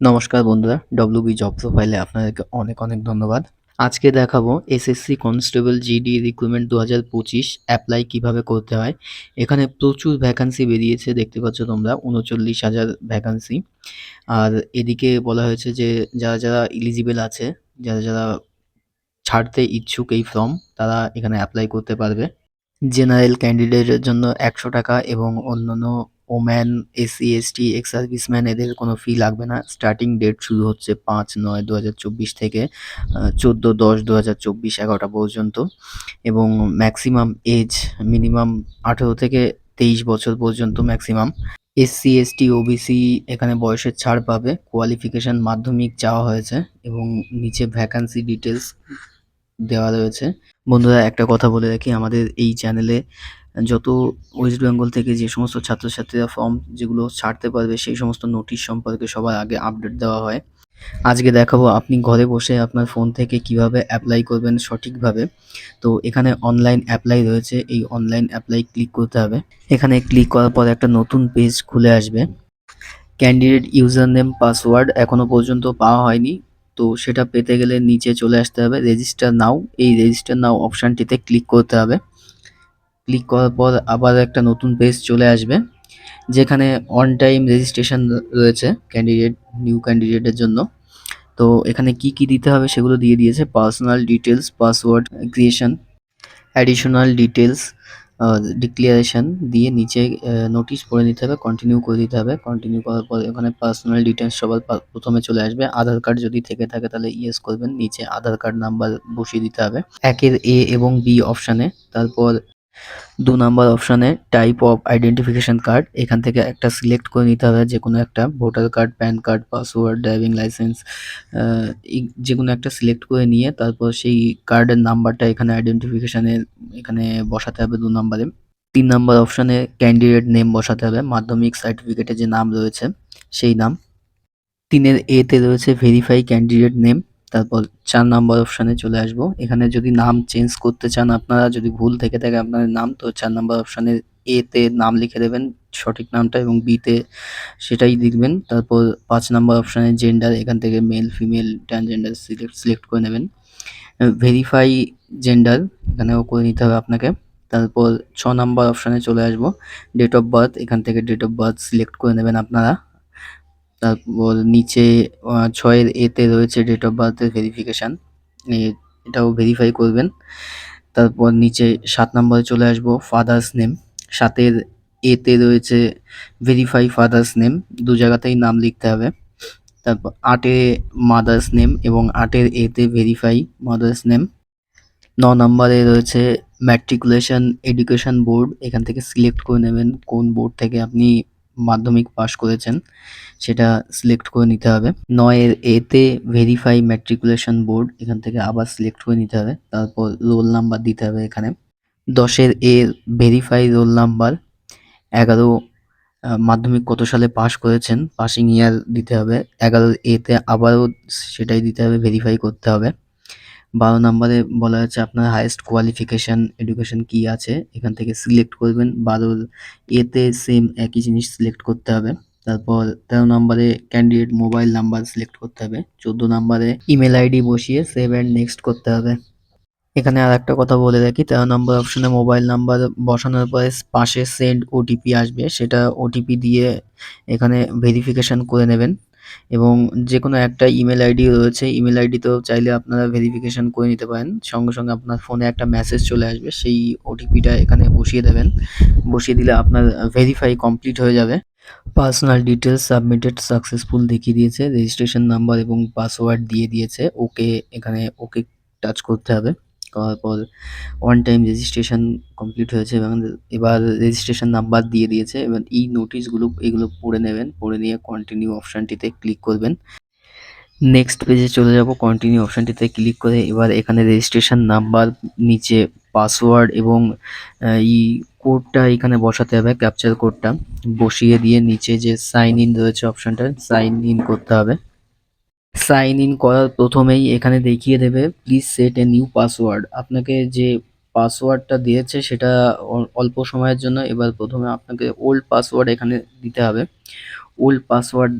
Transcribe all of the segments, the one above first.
নমস্কার বন্ধুরা, WB job প্রোফাইলে আপনাদেরকে অনেক অনেক ধন্যবাদ। আজকে দেখাবো SSC constable GD recruitment ২০২৫ apply কিভাবে করতে হয়। এখানে প্রচুর ভ্যাকান্সি বেরিয়েছে, দেখতে পাচ্ছ তোমরা ৩৯,০০০ ভ্যাকান্সি। আর এদিকে বলা হয়েছে যে যারা এলিজিবল আছে, যারা ছাড়তে ইচ্ছুক এই ফর্ম, তারা এখানে অ্যাপ্লাই করতে পারবে। জেনারেল ক্যান্ডিডেটের জন্য ১০০ টাকা এবং অন্যান্য woman, SC, ST, ex serviceman এদের কোনো ফি লাগবে না। স্টার্টিং ডেট শুরু হচ্ছে ৫/৯/২০২৪ থেকে ১৪/১০/২০২৪ ১১টা পর্যন্ত এবং ম্যাক্সিমাম এজ মিনিমাম ১৮ থেকে ২৩ বছর পর্যন্ত ম্যাক্সিমাম। এসসি, এসটি, ওবিসি এখানে বয়সের ছাড় পাবে। কোয়ালিফিকেশন মাধ্যমিক চাওয়া হয়েছে এবং নিচে ভ্যাকান্সি ডিটেলস দেওয়া রয়েছে। বন্ধুরা, একটা কথা বলে রাখি, আমাদের এই চ্যানেলে যত ওয়েস্ট বেঙ্গল থেকে যে সমস্ত ছাত্রছাত্রীরা ফর্ম যেগুলো ছাড়তে পারবে সেই সমস্ত নোটিশ সম্পর্কে সবার আগে আপডেট দেওয়া হয়। আজকে দেখাবো আপনি ঘরে বসে আপনার ফোন থেকে কিভাবে অ্যাপ্লাই করবেন সঠিকভাবে। তো এখানে অনলাইন অ্যাপ্লাই রয়েছে, এই অনলাইন অ্যাপ্লাই ক্লিক করতে হবে। এখানে ক্লিক করার পর একটা নতুন পেজ খুলে আসবে। ক্যান্ডিডেট ইউজার নেম পাসওয়ার্ড এখনো পর্যন্ত পাওয়া হয়নি, তো সেটা পেতে গেলে নিচে চলে আসতে হবে রেজিস্টার নাও। এই রেজিস্টার নাও অপশানটিতে ক্লিক করতে হবে। ক্লিক করার পর আবার একটা নতুন পেজ চলে আসবে, যেখানে অন টাইম রেজিস্ট্রেশন রয়েছে নিউ ক্যান্ডিডেটের জন্য। তো এখানে কি দিতে হবে সেগুলো দিয়ে দিয়েছে: personal details, password creation, additional details, declaration দিয়ে নিচে নোটিশ পড়ে নিতে হবে, কন্টিনিউ করে দিতে হবে। কন্টিনিউ করার পর এখানে পার্সোনাল ডিটেলস সবার প্রথমে চলে আসবে। আধার কার্ড যদি থেকে থাকে তাহলে ইয়েস করবেন, নিচে আধার কার্ড নাম্বার বসিয়ে দিতে হবে একের এ এবং বি অপশানে। তারপর ২ নাম্বার অপশানে টাইপ অফ আইডেন্টিফিকেশন কার্ড, এখান থেকে একটা সিলেক্ট করে নিতে হবে, যেকোনো একটা voter card, pan card, password, driving licence, যেকোনো একটা সিলেক্ট করে নিয়ে তারপর সেই কার্ডের নাম্বারটা এখানে আইডেন্টিফিকেশানের এখানে বসাতে হবে ২ নাম্বারে। ৩ নাম্বার অপশানে ক্যান্ডিডেট নেম বসাতে হবে, মাধ্যমিক সার্টিফিকেটে যে নাম রয়েছে সেই নাম। ৩ এর এ তে রয়েছে ভেরিফাই ক্যান্ডিডেট নেম। তারপর ৪ নাম্বার অপশানে চলে আসবো। এখানে যদি নাম চেঞ্জ করতে চান আপনারা, যদি ভুল থেকে থাকে আপনাদের নাম, তো ৪ নাম্বার অপশানে এ তে নাম লিখে দেবেন সঠিক নামটা এবং বি তে সেটাই লিখবেন। তারপর ৫ নাম্বার অপশানে জেন্ডার, এখান থেকে মেল, ফিমেল, ট্রান্সজেন্ডার সিলেক্ট করে নেবেন। ভেরিফাই জেন্ডার এখানেও করে নিতে হবে আপনাকে। তারপর ৬ নাম্বার অপশানে চলে আসবো। ডেট অফ বার্থ, এখান থেকে ডেট অফ বার্থ সিলেক্ট করে নেবেন আপনারা। তারপর নিচে ৬ এর এ তে রয়েছে ডেট অফ বার্থের ভেরিফিকেশান, এটাও ভেরিফাই করবেন। তারপর নিচে ৭ নম্বরে চলে আসবো, ফাদার্স নেম। ৭ এর এ তে রয়েছে ভেরিফাই ফাদার্স নেম, ২ জায়গাতেই নাম লিখতে হবে। তারপর ৮ এ মাদার্স নেম এবং ৮ এর এ তে ভেরিফাই মাদার্স নেম। ৯ নম্বরে রয়েছে ম্যাট্রিকুলেশন এডুকেশন বোর্ড, এখান থেকে সিলেক্ট করে নেবেন কোন বোর্ড থেকে আপনি মাধ্যমিক পাস করেছেন, সেটা সিলেক্ট করে নিতে হবে। ৯ এর এ তে ভেরিফাই ম্যাট্রিকুলেশন বোর্ড, এখান থেকে আবার সিলেক্ট করে নিতে হবে। তারপর রোল নাম্বার দিতে হবে এখানে। ১০ এর এ ভেরিফাই রোল নাম্বার। ১১ মাধ্যমিক কত সালে পাস করেছেন, পাসিং ইয়ার দিতে হবে। ১১ এ তে আবারও সেটাই দিতে হবে, ভেরিফাই করতে হবে। ১২ নম্বরে বলা হচ্ছে আপনার হাইয়েস্ট কোয়ালিফিকেশন এডুকেশন কি আছে, এখান থেকে সিলেক্ট করবেন। ১২ এতে সেম একই জিনিস সিলেক্ট করতে হবে। তারপর ১৩ নম্বরে ক্যান্ডিডেট মোবাইল নাম্বার সিলেক্ট করতে হবে। ১৪ নম্বরে ইমেল আইডি বসিয়ে সেভ অ্যান্ড নেক্সট করতে হবে। এখানে আরেকটা কথা বলে রাখি, ১৩ নম্বর অপশনে মোবাইল নাম্বার বসানোর পরে পাশে সেন্ড ওটিপি আসবে, সেটা ওটিপি দিয়ে এখানে ভেরিফিকেশন করে নেবেন এবং যেকোনো একটা ইমেল আইডি রয়েছে, ইমেল আইডিতেও চাইলে আপনারা ভেরিফিকেশন করে নিতে পারেন। সঙ্গে সঙ্গে আপনার ফোনে একটা মেসেজ চলে আসবে, সেই ওটিপিটা এখানে বসিয়ে দেবেন। বসিয়ে দিলে আপনার ভেরিফাই কমপ্লিট হয়ে যাবে। পার্সোনাল ডিটেলস সাবমিটেড সাকসেসফুল দেখিয়ে দিয়েছে, রেজিস্ট্রেশন নাম্বার এবং পাসওয়ার্ড দিয়ে দিয়েছে। ওকে, এখানে ওকে টাচ করতে হবে। করার পর ওয়ান টাইম রেজিস্ট্রেশন কমপ্লিট হয়েছে এবং এবার রেজিস্ট্রেশন নাম্বার দিয়ে দিয়েছে। এবার এই নোটিশগুলো এগুলো পড়ে নেবেন, পড়ে নিয়ে কন্টিনিউ অপশানটিতে ক্লিক করবেন। নেক্সট পেজে চলে যাব, কন্টিনিউ অপশানটিতে ক্লিক করে এবার এখানে রেজিস্ট্রেশন নাম্বার, নিচে পাসওয়ার্ড এবং এই কোডটা এখানে বসাতে হবে, ক্যাপচার কোডটা বসিয়ে দিয়ে নিচে যে সাইন ইন রয়েছে অপশানটা, সাইন ইন করতে হবে। সাইন ইন করার প্রথমেই এখানে দেখিয়ে দেবে please set a new password. আপনাকে যে পাসওয়ার্ডটা দিয়েছে সেটা অল্প সময়ের জন্য, এবার প্রথমে আপনাকে ওল্ড পাসওয়ার্ড এখানে দিতে হবে। ওল্ড পাসওয়ার্ড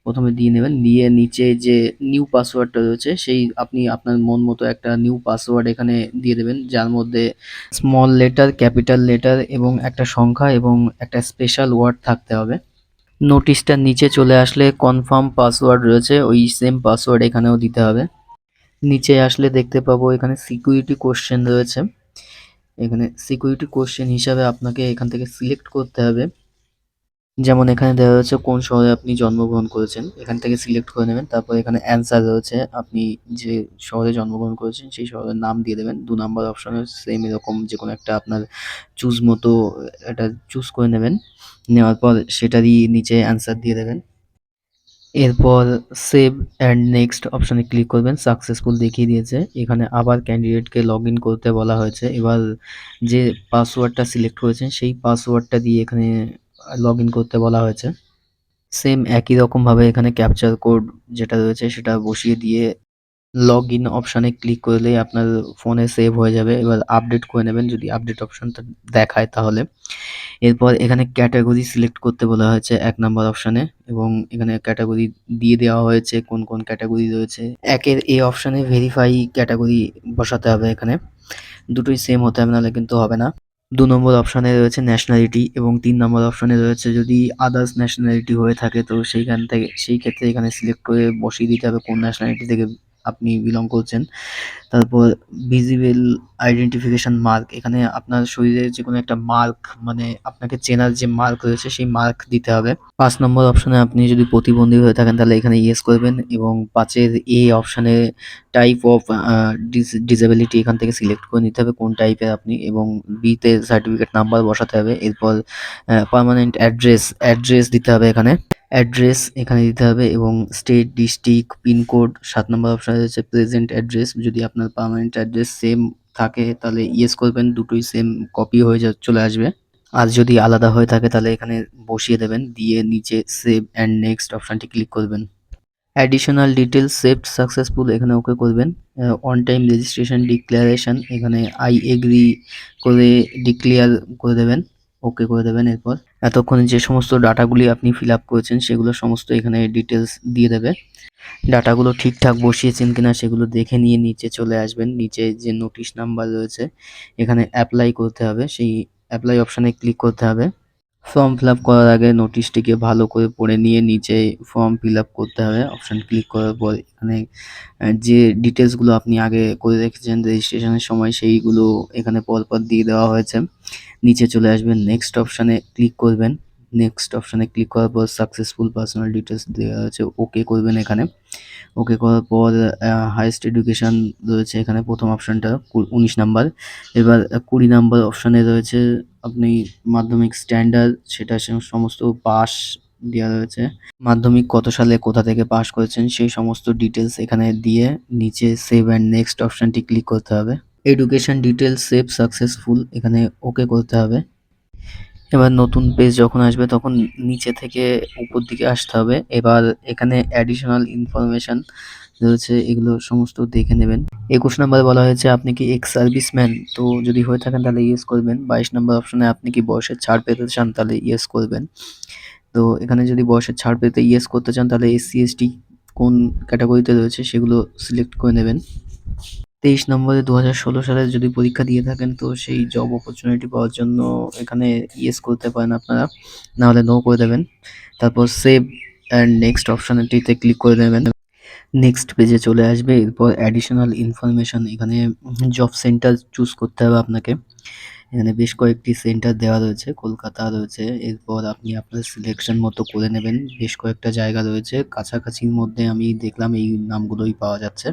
প্রথমে দিয়ে নেবেন, দিয়ে নিচে যে নিউ পাসওয়ার্ডটা রয়েছে সেই আপনি আপনার মন মতো একটা নিউ পাসওয়ার্ড এখানে দিয়ে দেবেন, যার মধ্যে স্মল লেটার, ক্যাপিটাল লেটার এবং একটা সংখ্যা এবং একটা স্পেশাল ওয়ার্ড থাকতে হবে। নোটিশটার নিচে চলে আসলে কনফার্ম পাসওয়ার্ড রয়েছে, ওই সেম পাসওয়ার্ড এখানেও দিতে হবে। নিচে আসলে দেখতে পাবো এখানে সিকিউরিটি কোশ্চেন রয়েছে। এখানে সিকিউরিটি কোশ্চেন হিসাবে আপনাকে এখান থেকে সিলেক্ট করতে হবে। যেমন এখানে দেওয়া রয়েছে কোন শহরে আপনি জন্মগ্রহণ করেছেন, এখান থেকে সিলেক্ট করে নেবেন। তারপর এখানে অ্যান্সার রয়েছে, আপনি যে শহরে জন্মগ্রহণ করেছেন সেই শহরের নাম দিয়ে দেবেন। ২ নাম্বার অপশনে সেম এরকম যেকোনো একটা আপনার চুজ মতো এটা চুজ করে নেবেন। নেওয়ার পর সেটারই নিচে অ্যান্সার দিয়ে দেবেন। এরপর সেভ অ্যান্ড নেক্সট অপশনে ক্লিক করবেন। সাকসেসফুল দেখিয়ে দিয়েছে। এখানে আবার ক্যান্ডিডেটকে লগইন করতে বলা হয়েছে। এবার যে পাসওয়ার্ডটা সিলেক্ট করেছেন সেই পাসওয়ার্ডটা দিয়ে এখানে লগইন করতে বলা হয়েছে। সেম একই রকমভাবে এখানে ক্যাপচার কোড যেটা রয়েছে সেটা বসিয়ে দিয়ে লগইন অপশনে ক্লিক করলেই আপনার ফোনে সেভ হয়ে যাবে। এবার আপডেট করে নেবেন যদি আপডেট অপশনটা দেখায় তাহলে। এরপর এখানে ক্যাটাগরি সিলেক্ট করতে বলা হয়েছে ১ নাম্বার অপশনে এবং এখানে ক্যাটাগরি দিয়ে দেওয়া হয়েছে কোন, কোন ক্যাটাগরি রয়েছে। ১ এর A অপশনে ভেরিফাই ক্যাটাগরি বসাতে হবে এখানে। দুটোই সেম হতে হবে নাহলে কিন্তু হবে না। ২ নম্বর অপশনে রয়েছে ন্যাশনালিটি এবং ৩ নম্বর অপশনে রয়েছে যদি আদার্স ন্যাশনালিটি হয়ে থাকে তো সেইখান থেকে সেই ক্ষেত্রে এখানে সিলেক্ট করে বসিয়ে দিতে হবে কোন ন্যাশনালিটি থেকে আপনি বিলং করছেন। তারপর ভিজিবল আইডেন্টিফিকেশন মার্ক, এখানে আপনার শরীরের যেকোনো একটা মার্ক মানে আপনাকে চেনার যে মার্ক রয়েছে সেই মার্ক দিতে হবে। ৫ নম্বর অপশনে আপনি যদি প্রতিবন্ধী হয়ে থাকেন তাহলে এখানে ইয়েস করবেন এবং ৫ এর A অপশনে টাইপ অফ ডিসেবিলিটি এখান থেকে সিলেক্ট করে নিতে হবে কোন টাইপের আপনি এবং B তে সার্টিফিকেট নাম্বার বসাতে হবে। এরপর পার্মানেন্ট অ্যাড্রেস দিতে হবে এখানে। অ্যাড্রেস এখানে দিতে হবে এবং স্টেট, ডিস্ট্রিক্ট, পিনকোড। ৭ নম্বর অপশনে রয়েছে প্রেজেন্ট অ্যাড্রেস, যদি আপনার পার্মানেন্ট অ্যাড্রেস সেম থাকে তাহলে ইয়েস করবেন, দুটোই সেম কপি হয়ে চলে আসবে। আর যদি আলাদা হয়ে থাকে তাহলে এখানে বসিয়ে দেবেন, দিয়ে নিচে সেভ অ্যান্ড নেক্সট অপশনটি ক্লিক করবেন। অ্যাডিশনাল ডিটেলস সেভড সাকসেসফুল এখানে ওকে করবেন। অন টাইম রেজিস্ট্রেশন ডিক্লারেশন এখানে আই এগ্রি করে ডিক্লেয়ার করে দেবেন, ওকে করে দেবেন। এরপর এতক্ষণে যে সমস্ত ডাটাগুলি আপনি ফিল আপ করেছেন সেগুলো সমস্ত এখানে ডিটেলস দিয়ে দেবে। ডাটাগুলো ঠিকঠাক বসিয়েছেন কিনা সেগুলো দেখে নিয়ে নিচে চলে আসবেন। নিচে যে নোটিশ নাম্বার রয়েছে এখানে অ্যাপ্লাই করতে হবে, সেই অ্যাপ্লাই অপশনে ক্লিক করতে হবে। ফর্ম ফিল আপ করার আগে নোটিশটিকে ভালো করে পড়ে নিয়ে নিচে ফর্ম ফিল আপ করতে হবে। অপশন ক্লিক করার পর এখানে যে ডিটেলসগুলো আপনি আগে করে রেখেছেন রেজিস্ট্রেশনের সময় সেইগুলো এখানে পরপর দিয়ে দেওয়া হয়েছে। নিচে চলে আসবেন, নেক্সট অপশনে ক্লিক করবেন। নেক্সট অপশনে ক্লিক করার পর সাকসেসফুল পার্সোনাল ডিটেলস দেওয়া আছে, ওকে করবেন এখানে। ওকে করার পর হাইয়েস্ট এডুকেশন রয়েছে এখানে প্রথম অপশনটা ১৯ নাম্বার। এবার ২০ নাম্বার অপশনে রয়েছে আপনি মাধ্যমিক স্ট্যান্ডার্ড, সেটা সমস্ত পাস দেওয়া রয়েছে। মাধ্যমিক কত সালে কোথা থেকে পাস করেছেন সেই সমস্ত ডিটেলস এখানে দিয়ে নিচে সেভ অ্যান্ড নেক্সট অপশনটি ক্লিক করতে হবে। এডুকেশন ডিটেলস সেভ সাকসেসফুল এখানে ওকে করতে হবে। এবার নতুন পেজ যখন আসবে তখন নিচে থেকে উপর দিকে আসতে হবে। এবার এখানে অ্যাডিশনাল ইনফরমেশন রয়েছে, এগুলো সমস্ত দেখে নেবেন। ২১ নম্বরে বলা হয়েছে আপনি কি এক্স সার্ভিসম্যান, তো যদি হয়ে থাকেন তাহলে ইয়েস করবেন। ২২ নম্বর অপশনে আপনি কি বয়সের ছাড় পেতে চান তাহলে ইয়েস করবেন। তো এখানে যদি বয়সের ছাড় পেতে ইয়েস করতে চান তাহলে SC/ST কোন ক্যাটাগরিতে রয়েছে সেগুলো সিলেক্ট করে নেবেন। ২৩ নম্বরে ২০১৬ সালে যদি পরীক্ষা দিয়ে থাকেন তো সেই জব অপরচুনিটি পাওয়ার জন্য এখানে ইয়েস করতে পারেন আপনারা, নাহলে নো করে দেবেন। তারপর সেভ অ্যান্ড নেক্সট অপশনটিতে ক্লিক করে দেবেন। নেক্সট পেজে চলে আসবে। এরপর অ্যাডিশনাল ইনফরমেশন এখানে জব সেন্টার চুজ করতে হবে আপনাকে। এখানে বেশ কয়েকটি সেন্টার দেওয়া রয়েছে, কলকাতা রয়েছে। এরপর আপনি আপনার সিলেকশন মতো করে নেবেন। বেশ কয়েকটা জায়গা রয়েছে, কাছাকাছির মধ্যে আমি দেখলাম এই নামগুলোই পাওয়া যাচ্ছে।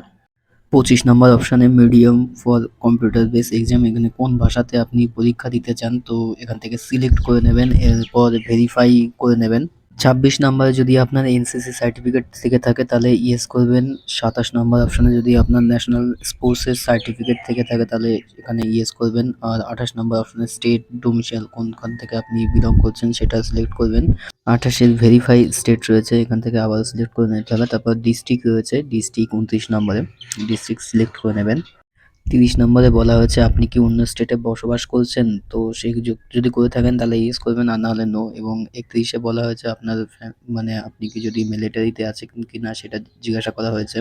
২৫ নম্বর অপশনে medium for computer base exam, এখানে কোন ভাষাতে আপনি পরীক্ষা দিতে চান তো এখান থেকে সিলেক্ট করে নেবেন, এরপর ভেরিফাই করে নেবেন। ২৬ নম্বরে যদি আপনার এনসিসি সার্টিফিকেট থেকে থাকে তাহলে ইয়েস করবেন। ২৭ নম্বর অপশনে যদি আপনার ন্যাশনাল স্পোর্টসের সার্টিফিকেট থেকে থাকে তাহলে এখানে ইয়েস করবেন। আর ২৮ নম্বর অপশনে স্টেট ডোমিসাইল কোনখান থেকে আপনি বিলং করছেন সেটা সিলেক্ট করবেন। ২৮ এর ভেরিফাই স্টেট রয়েছে, এখান থেকে আবার সিলেক্ট করে নিতে হবে। তারপর ডিস্ট্রিক্ট রয়েছে, ডিস্ট্রিক্ট ২৯ নম্বরে ডিস্ট্রিক্ট সিলেক্ট করে নেবেন। 30 নম্বরে বলা হয়েছে আপনি কি অন্য স্টেটে বসবাস করছেন? তো সেই যদি করে থাকেন তাহলে ইয়েস করবেন আর না হলে নো। এবং 31 এ বলা হয়েছে আপনার মানে আপনি কি যদি মিলিটারিতে আছেন কিনা সেটা জিজ্ঞাসা করা হয়েছে।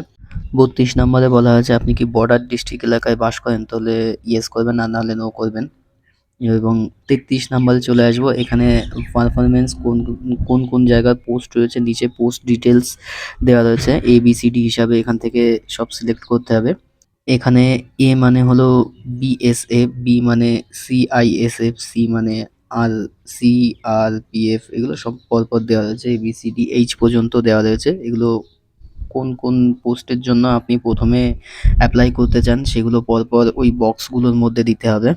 32 নম্বরে বলা হয়েছে আপনি কি বর্ডার ডিস্ট্রিক্ট এলাকায় বাস করেন? তাহলে ইয়েস করবেন আর না হলে নো করবেন। এবং 33 নম্বরে চলে আসবো। এখানে পারফরম্যান্স কোন জায়গায় পোস্ট রয়েছে, নিচে পোস্ট ডিটেইলস দেওয়া রয়েছে। ABCD হিসাবে এখান থেকে সব সিলেক্ট করতে হবে। এখানে A মানে হলো BSF, B মানে CISF, C মানে আর CRPF, এগুলো সব পরপর দেওয়া রয়েছে। ABCD H পর্যন্ত দেওয়া রয়েছে। এগুলো কোন পোস্টের জন্য আপনি প্রথমে অ্যাপ্লাই করতে চান সেগুলো পরপর ওই বক্সগুলোর মধ্যে দিতে হবে।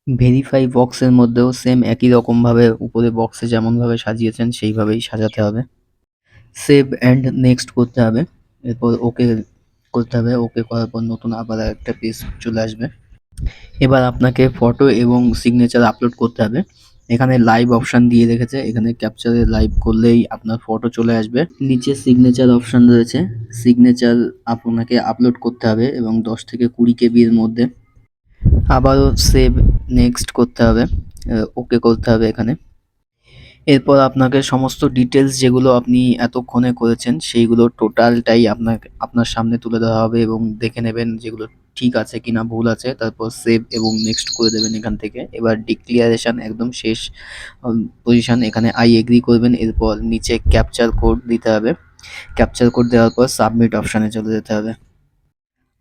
ভেরিফাই বক্সের মধ্যেও সেম একই রকমভাবে উপরে বক্সে যেমনভাবে সাজিয়েছেন সেইভাবেই সাজাতে হবে। সেভ অ্যান্ড নেক্সট করতে হবে। এরপর ওকে করতে হবে। ওকে করার পর নতুন আবার একটা পেজ চলে আসবে। এবার আপনাকে ফটো এবং সিগনেচার আপলোড করতে হবে। এখানে লাইভ অপশন দিয়ে রেখেছে। এখানে ক্যাপচারে লাইভ করলেই আপনার ফটো চলে আসবে। নিচে সিগনেচার অপশন রয়েছে। সিগনেচার আপনাকে আপলোড করতে হবে এবং 10 থেকে 20 কেবি এর মধ্যে। আবারও সেভ নেক্সট করতে হবে। ওকে করতে হবে এখানে। এরপর আপনাকে সমস্ত ডিটেলস যেগুলো আপনি এতক্ষণে করেছেন সেইগুলো টোটালটাই আপনার সামনে তুলে ধরা হবে এবং দেখে নেবেন যেগুলো ঠিক আছে কিনা ভুল আছে। তারপর সেভ এবং নেক্সট করে দেবেন এখান থেকে। এবার ডিক্লিয়ারেশন একদম শেষ পজিশন, এখানে আই এগ্রি করবেন। এরপর নিচে ক্যাপচার কোড দিতে হবে। ক্যাপচার কোড দেওয়ার পর সাবমিট অপশানে চলে যেতে হবে।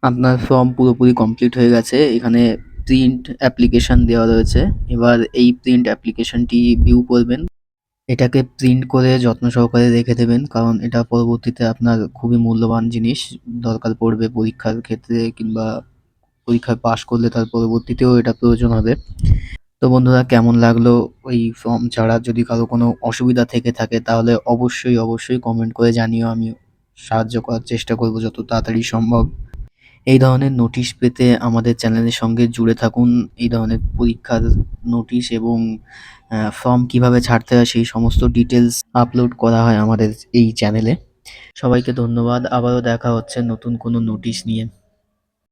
আপনার ফর্ম পুরোপুরি কমপ্লিট হয়ে গেছে। এখানে প্রিন্ট অ্যাপ্লিকেশন দেওয়া রয়েছে। এবার এই প্রিন্ট অ্যাপ্লিকেশনটি ভিউ করবেন। এটাকে প্রিন্ট করে যত্ন সহকারে রেখে দেবেন, কারণ এটা পরবর্তীতে আপনার খুবই মূল্যবান জিনিস, দরকার পড়বে পরীক্ষার ক্ষেত্রে কিংবা পরীক্ষায় পাশ করলে তার পরবর্তীতেও এটা প্রয়োজন হবে। তো বন্ধুরা, কেমন লাগলো ওই ফর্ম ছাড়া? যদি কারো কোনো অসুবিধা থেকে থাকে তাহলে অবশ্যই কমেন্ট করে জানিও। আমি সাহায্য করার চেষ্টা করব যত তাড়াতাড়ি সম্ভব। এই ধরনের নোটিশ পেতে আমাদের চ্যানেলের সঙ্গে জুড়ে থাকুন। এই ধরনের পরীক্ষার নোটিশ এবং ফর্ম কিভাবে ছাড়তে হয় সেই সমস্ত ডিটেলস আপলোড করা হয় আমাদের এই চ্যানেলে। সবাইকে ধন্যবাদ। আবারও দেখা হচ্ছে নতুন কোনো নোটিশ নিয়ে।